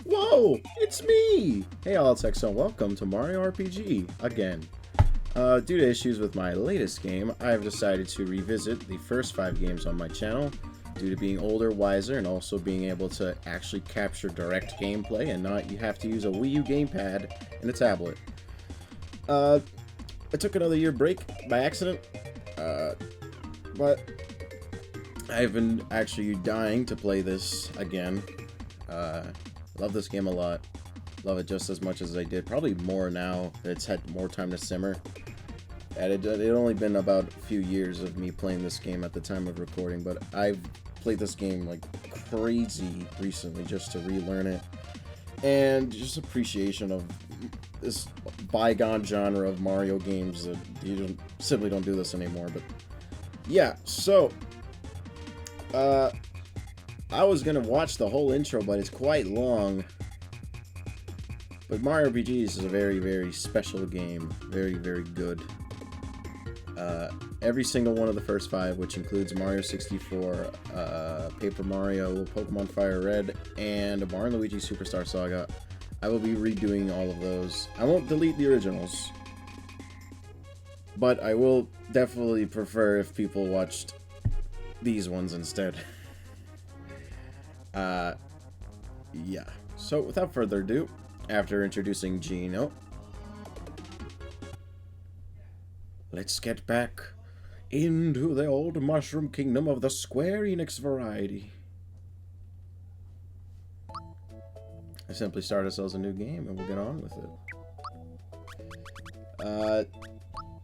Whoa, it's me! Hey all, it's Exo, welcome to Mario RPG, again. Due to issues with my latest game, I've decided to revisit the first 5 games on my channel, due to being older, wiser, and also being able to actually capture direct gameplay and not you have to use a Wii U gamepad and a tablet. I took another year break by accident, but I've been actually dying to play this again. Love this game a lot. Love it just as much as I did. Probably more now that it's had more time to simmer. And it only been about a few years of me playing this game at the time of recording, but I've played this game like crazy recently just to relearn it. And just appreciation of this bygone genre of Mario games that you simply don't do this anymore. But yeah, so I was gonna watch the whole intro, but it's quite long. But Mario RPGs is a very, very special game. Very, very good. Every single one of the first 5, which includes Mario 64, Paper Mario, Pokemon Fire Red, and Mario & Luigi Superstar Saga, I will be redoing all of those. I won't delete the originals, but I will definitely prefer if people watched these ones instead. Yeah. So, without further ado, after introducing Gino, let's get back into the old mushroom kingdom of the Square Enix variety. I simply start ourselves a new game and we'll get on with it.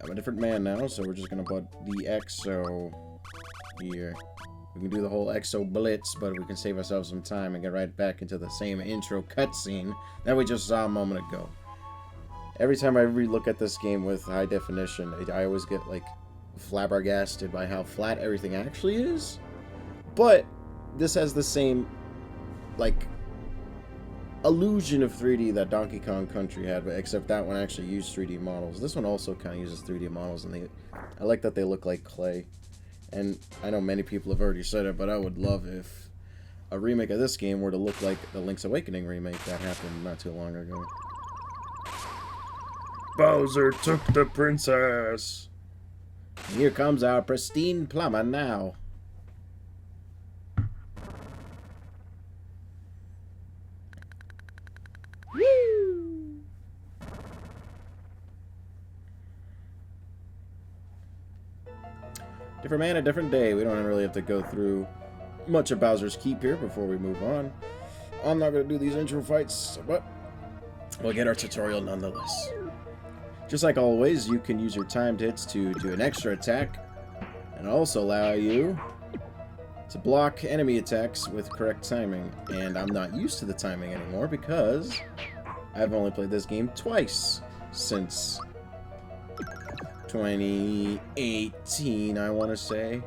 I'm a different man now, so we're just gonna put the Exo here. We can do the whole ExoBlitz, but we can save ourselves some time and get right back into the same intro cutscene that we just saw a moment ago. Every time I re-look at this game with high definition, I always get, like, flabbergasted by how flat everything actually is. But this has the same, like, illusion of 3D that Donkey Kong Country had, but except that one actually used 3D models. This one also kind of uses 3D models, and I like that they look like clay. And I know many people have already said it, but I would love if a remake of this game were to look like the Link's Awakening remake that happened not too long ago. Bowser took the princess! Here comes our pristine plumber now. Woo! Different man, a different day. We don't really have to go through much of Bowser's Keep here before we move on. I'm not going to do these intro fights, but we'll get our tutorial nonetheless. Just like always, you can use your timed hits to do an extra attack, and also allow you to block enemy attacks with correct timing. And I'm not used to the timing anymore because I've only played this game twice since 2018, I want to say.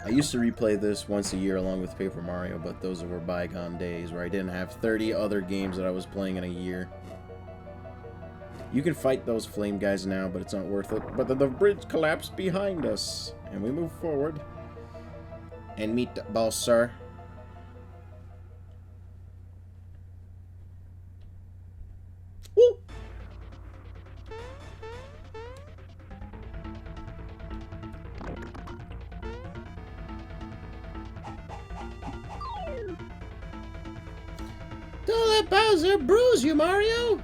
I used to replay this once a year along with Paper Mario, but those were bygone days where I didn't have 30 other games that I was playing in a year. You can fight those flame guys now, but it's not worth it. But the bridge collapsed behind us, and we move forward and meet Bowser. Woo! Don't let Bowser bruise you, Mario!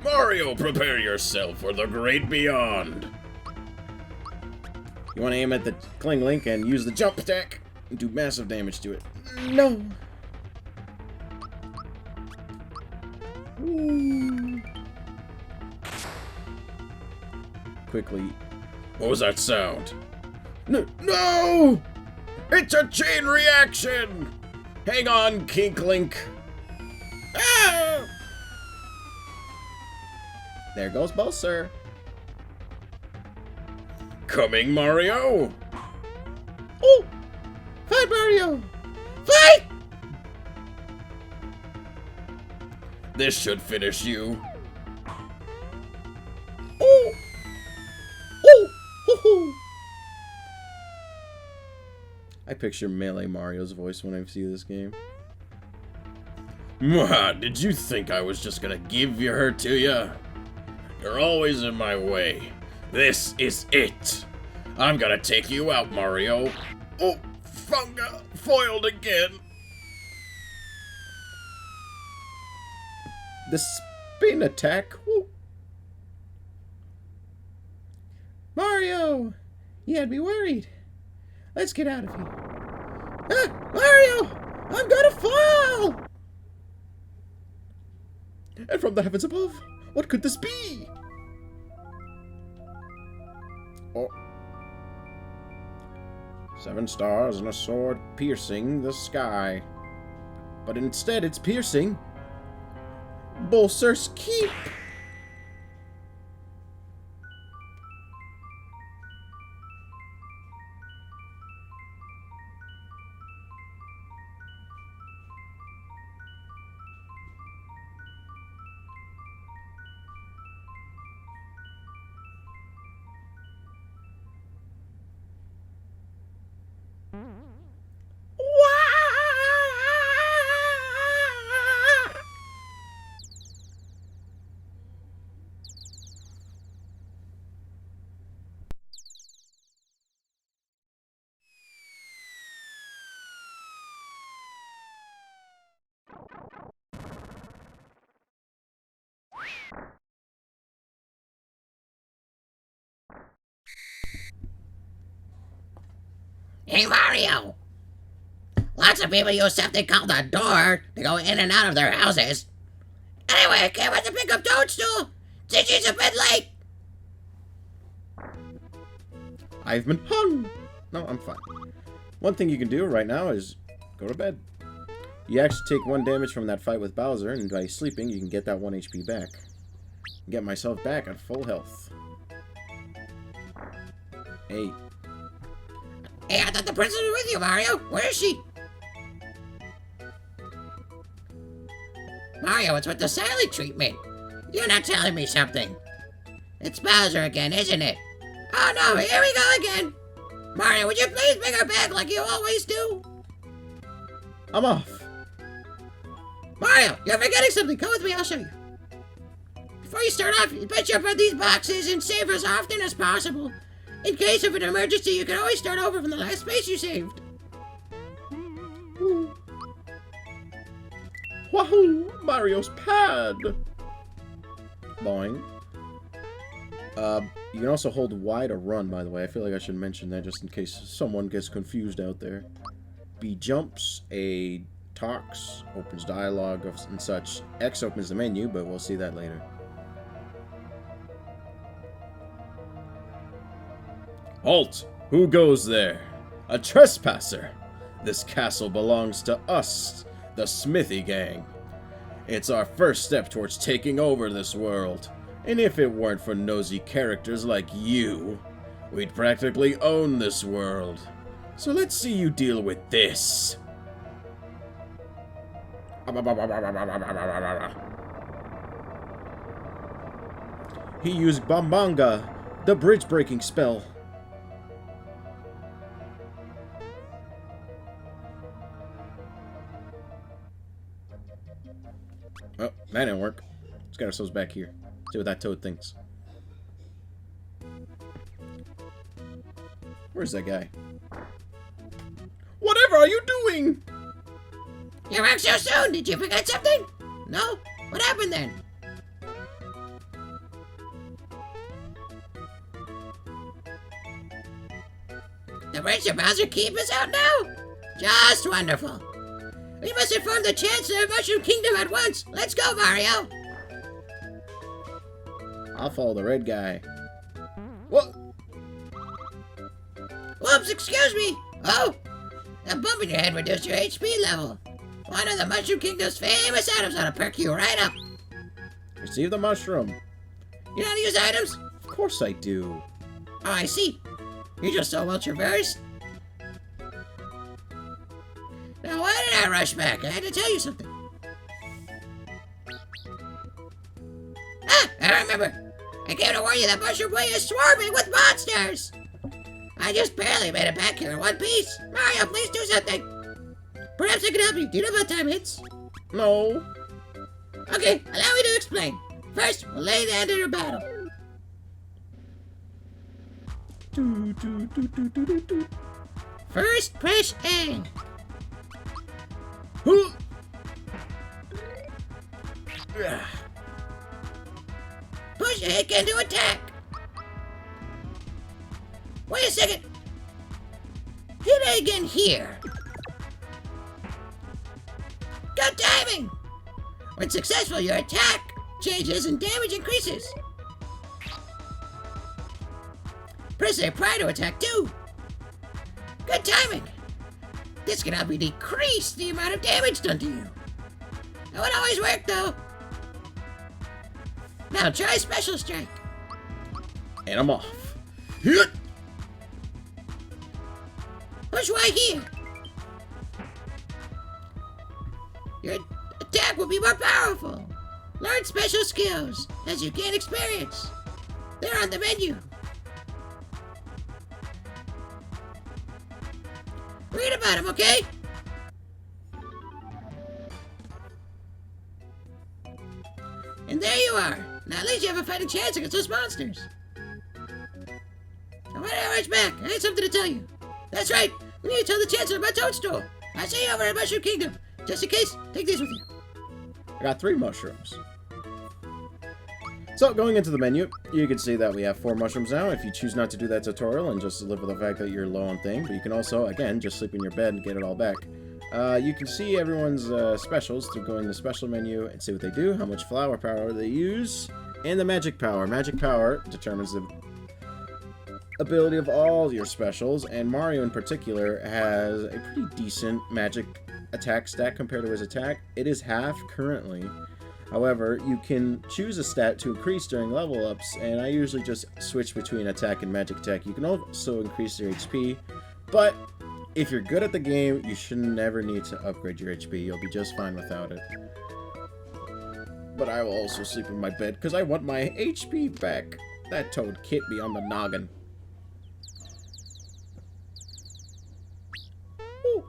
Mario, prepare yourself for the great beyond. You want to aim at the Kling Link and use the jump attack and do massive damage to it. No! Ooh. Quickly. What was that sound? No! It's a chain reaction! Hang on, Kink Link. Ah! There goes Bowser. Coming, Mario! Oh! Fight, Mario! Fight! This should finish you. Oh! Oh! Ho-ho! I picture Melee Mario's voice when I see this game. Mwah, did you think I was just gonna give her to you? You're always in my way. This is it. I'm gonna take you out, Mario. Oh, Funga, foiled again. The spin attack? Woo. Mario! You had me worried. Let's get out of here. Ah! Mario! I'm gonna fall! And from the heavens above, what could this be? Oh. 7 stars and a sword piercing the sky. But instead it's piercing Bolser's Keep. Hey, Mario! Lots of people use something called a door to go in and out of their houses. Anyway, I came out to pick up Toadstool since she's a bit late. I've been hung. No, I'm fine. One thing you can do right now is go to bed. You actually take 1 damage from that fight with Bowser, and by sleeping, you can get that 1 HP back. Get myself back at full health. Hey. Hey, I thought the princess was with you, Mario. Where is she? Mario, what's with the silent treatment? You're not telling me something. It's Bowser again, isn't it? Oh no, here we go again. Mario, would you please bring her back like you always do? I'm off. Mario, you're forgetting something. Come with me, I'll show you. Before you start off, you bet you put these boxes and save as often as possible. In case of an emergency, you can always start over from the last space you saved. Ooh. Wahoo! Mario's pad! Boing. You can also hold Y to run, by the way. I feel like I should mention that just in case someone gets confused out there. B jumps, A talks, opens dialogue and such. X opens the menu, but we'll see that later. Halt! Who goes there? A trespasser! This castle belongs to us, the Smithy Gang. It's our first step towards taking over this world. And if it weren't for nosy characters like you, we'd practically own this world. So let's see you deal with this. He used Bombanga, the bridge-breaking spell. Oh, that didn't work. Let's get ourselves back here. See what that toad thinks. Where's that guy? Whatever are you doing? You're back so soon. Did you forget something? No? What happened then? The Prince of Bowser Keep is out now? Just wonderful. We must inform the Chancellor of Mushroom Kingdom at once. Let's go, Mario. I'll follow the red guy. What? Whoops, excuse me. Oh, a bump in your head reduced your HP level. One of the Mushroom Kingdom's famous items ought to perk you right up. Receive the mushroom. You know how to use items? Of course I do. Oh, I see. You're just so well traversed. Now, why did I rush back? I had to tell you something. Ah, I remember. I came to warn you that Mushroom Way is swarming with monsters. I just barely made it back here in one piece. Mario, please do something. Perhaps I can help you. Do you know about time hits? No. Okay, allow me to explain. First, we'll lay the end of your battle. First, press A. Push A again to attack. Wait a second. Hit A again here. Good timing. When successful, your attack changes and damage increases. Press A prior to attack 2. Good timing. This can help you decrease the amount of damage done to you. That would always work, though. Now try Special Strike. And I'm off. Hit! Push Y here. Your attack will be more powerful. Learn special skills as you gain experience. They're on the menu. Read about them, okay? And there you are. Now at least you have a fighting chance against those monsters. Now when I reach back, I have something to tell you. That's right, we need to tell the Chancellor about Toadstool. I'll see you over at Mushroom Kingdom. Just in case, take these with you. I got 3 mushrooms. So, going into the menu, you can see that we have 4 mushrooms now. If you choose not to do that tutorial and just live with the fact that you're low on thing, but you can also, again, just sleep in your bed and get it all back. You can see everyone's specials through going to the special menu and see what they do, how much flower power they use, and the magic power. Magic power determines the ability of all your specials, and Mario in particular has a pretty decent magic attack stat compared to his attack. It is half currently. However, you can choose a stat to increase during level ups, and I usually just switch between attack and magic attack. You can also increase your HP, but if you're good at the game, you should never need to upgrade your HP. You'll be just fine without it. But I will also sleep in my bed because I want my HP back. That toad hit me on the noggin. Woo.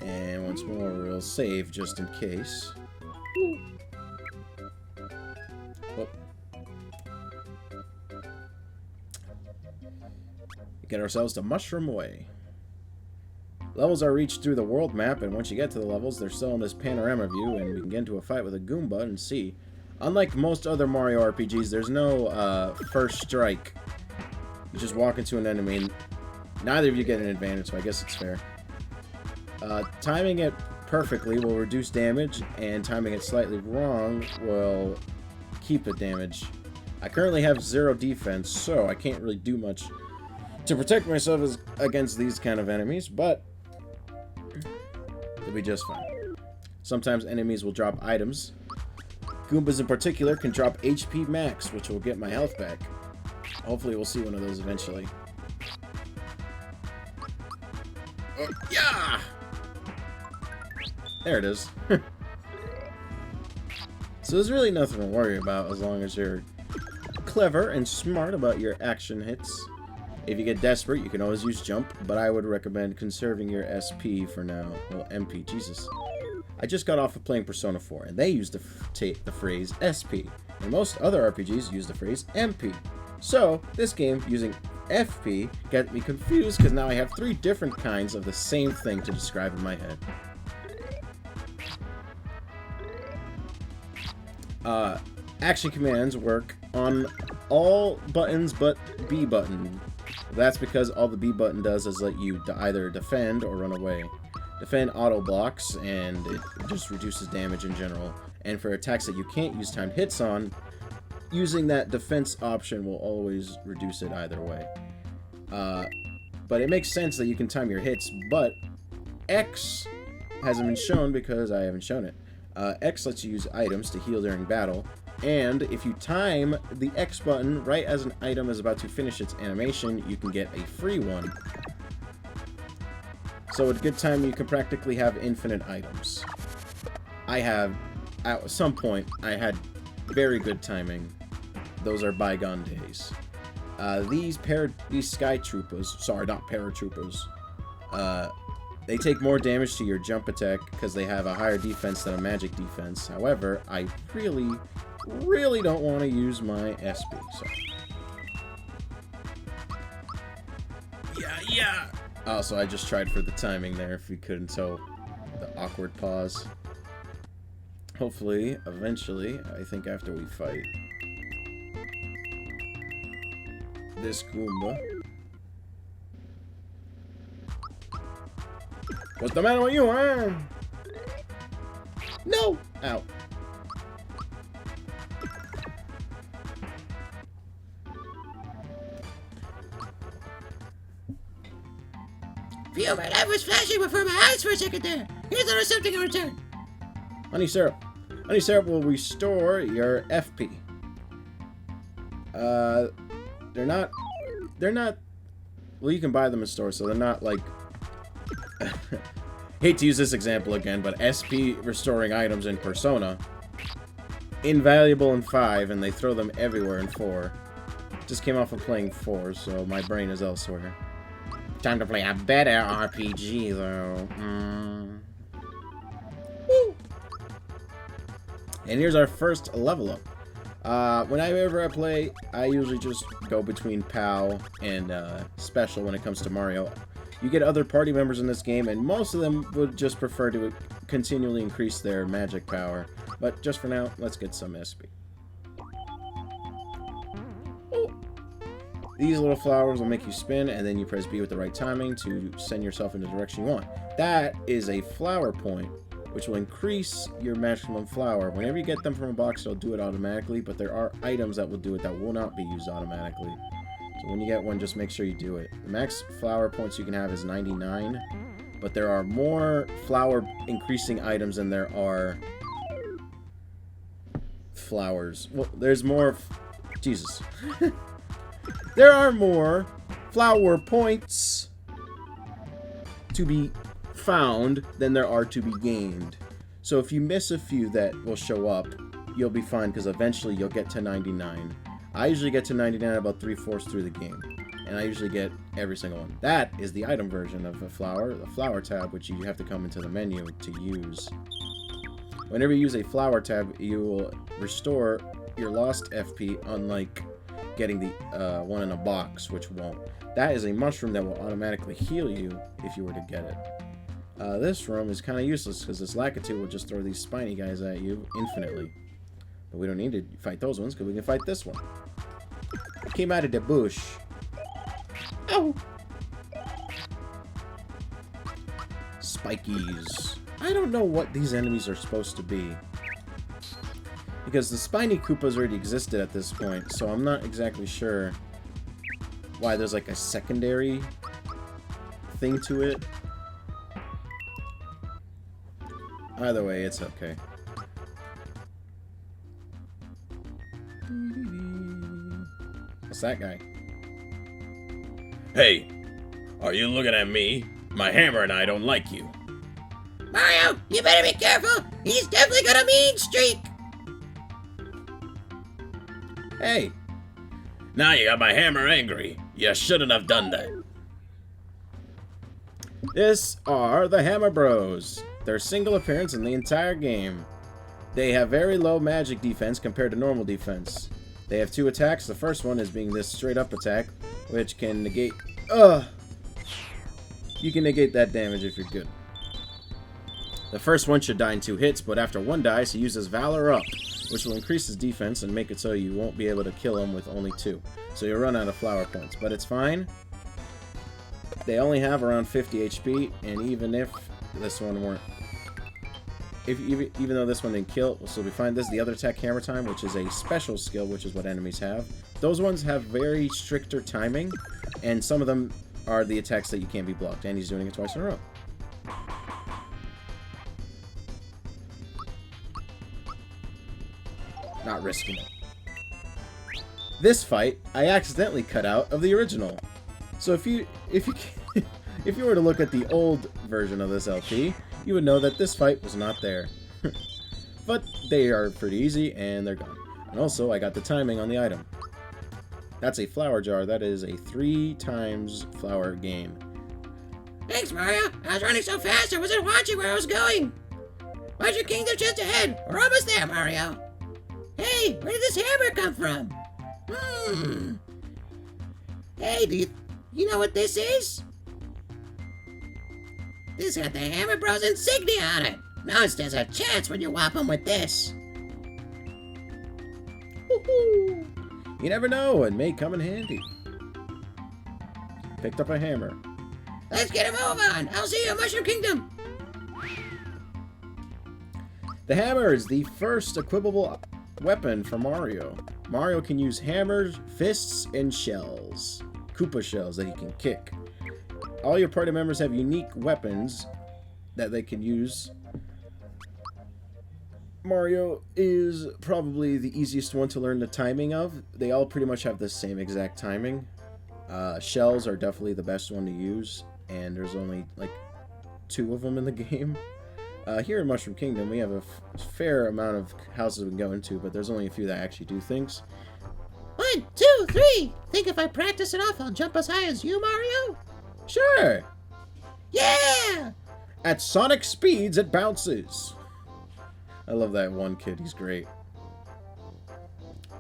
And once more, we'll save just in case. Woo. Whoop. Get ourselves to Mushroom Way. Levels are reached through the world map, and once you get to the levels, they're still in this panorama view, and we can get into a fight with a Goomba and see. Unlike most other Mario RPGs, there's no first strike. You just walk into an enemy, and neither of you get an advantage, so I guess it's fair. Timing it perfectly will reduce damage, and timing it slightly wrong will keep the damage. I currently have 0 defense, so I can't really do much to protect myself against these kind of enemies, but it'll be just fine. Sometimes enemies will drop items. Goombas in particular can drop HP max, which will get my health back. Hopefully we'll see one of those eventually. Oh, yeah! There it is. So there's really nothing to worry about as long as you're clever and smart about your action hits. If you get desperate, you can always use jump, but I would recommend conserving your SP for now. Well, MP, Jesus. I just got off of playing Persona 4, and they used the phrase SP, and most other RPGs use the phrase MP. So, this game, using FP, got me confused because now I have 3 different kinds of the same thing to describe in my head. Action commands work on all buttons but B button. That's because all the B button does is let you either defend or run away. Defend auto blocks, and it just reduces damage in general. And for attacks that you can't use timed hits on, using that defense option will always reduce it either way. But it makes sense that you can time your hits, but X hasn't been shown because I haven't shown it. X lets you use items to heal during battle, and if you time the X button right as an item is about to finish its animation, you can get a free one. So with good timing, you can practically have infinite items. At some point, I had very good timing. Those are bygone days. These sky troopers, sorry, not paratroopers, They take more damage to your jump attack because they have a higher defense than a magic defense. However, I really don't want to use my SP. So. Yeah. Also, I just tried for the timing there if you couldn't tell the awkward pause. Hopefully, eventually, I think after we fight this Goomba. What's the matter with you, huh? No! Ow. Phew, my life was flashing before my eyes for a second there. Here's a little something in return. Honey syrup. Honey syrup will restore your FP. They're not, well, you can buy them in stores, so they're not like, hate to use this example again, but SP restoring items in Persona, invaluable in 5, and they throw them everywhere in 4. Just came off of playing 4, so my brain is elsewhere. Time to play a better RPG, though. Woo! And here's our first level up. Whenever I play, I usually just go between POW and Special when it comes to Mario. You get other party members in this game, and most of them would just prefer to continually increase their magic power. But just for now, let's get some SP. Ooh. These little flowers will make you spin, and then you press B with the right timing to send yourself in the direction you want. That is a flower point, which will increase your maximum flower. Whenever you get them from a box, it'll do it automatically, but there are items that will do it that will not be used automatically. So when you get one, just make sure you do it. The max flower points you can have is 99, but there are more flower increasing items than there are flowers. Well, there's more... Jesus. There are more flower points to be found than there are to be gained. So if you miss a few that will show up, you'll be fine because eventually you'll get to 99. I usually get to 99 about 3/4 through the game, and I usually get every single one. That is the item version of a flower, the flower tab, which you have to come into the menu to use. Whenever you use a flower tab, you will restore your lost FP, unlike getting the one in a box, which won't. That is a mushroom that will automatically heal you if you were to get it. This room is kind of useless because this Lakitu will just throw these spiny guys at you infinitely. But we don't need to fight those ones because we can fight this one. It came out of the bush. Ow! Spikies. I don't know what these enemies are supposed to be. Because the spiny Koopas already existed at this point, so I'm not exactly sure why there's like a secondary thing to it. Either way, it's okay. What's that guy? Hey, are you looking at me? My hammer and I don't like you. Mario, you better be careful. He's definitely got a mean streak. Hey! Now you got my hammer angry. You shouldn't have done that. This are the Hammer Bros. Their single appearance in the entire game. They have very low magic defense compared to normal defense. They have 2 attacks. The first one is being this straight up attack, which can negate... You can negate that damage if you're good. The first one should die in 2 hits, but after 1 dies, he uses Valor Up, which will increase his defense and make it so you won't be able to kill him with only 2. So you'll run out of flower points, but it's fine. They only have around 50 HP, and even if this one weren't... Even though this one didn't kill, we'll still be fine. This is the other attack, Hammer Time, which is a special skill, which is what enemies have. Those ones have very stricter timing, and some of them are the attacks that you can't be blocked, and he's doing it twice in a row. Not risking it. This fight, I accidentally cut out of the original. So if you were to look at the old version of this LP, you would know that this fight was not there. But they are pretty easy, and they're gone. And also, I got the timing on the item. That's a flower jar. That is a 3 times flower gain. Thanks, Mario. I was running so fast I wasn't watching where I was going. Mushroom Kingdom's just ahead. We're almost there, Mario. Hey, where did this hammer come from? Hey, do you know what this is? This got the Hammer Bros insignia on it. No one stands a chance when you whop them with this. Woohoo! You never know, it may come in handy. Picked up a hammer. Let's get a move on. I'll see you in Mushroom Kingdom. The hammer is the first equipable weapon for Mario. Mario can use hammers, fists, and shells. Koopa shells that he can kick. All your party members have unique weapons that they can use. Mario is probably the easiest one to learn the timing of. They all pretty much have the same exact timing. Shells are definitely the best one to use, and there's only like 2 of them in the game. Here in Mushroom Kingdom, we have a fair amount of houses we can go into, but there's only a few that actually do things. 1, 2, 3. Think if I practice enough, I'll jump as high as you, Mario? Sure! Yeah! At sonic speeds, it bounces. I love that one kid. He's great.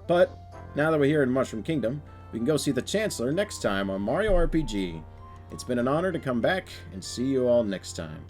But now that we're here in Mushroom Kingdom, we can go see the Chancellor next time on Mario RPG. It's been an honor to come back and see you all next time.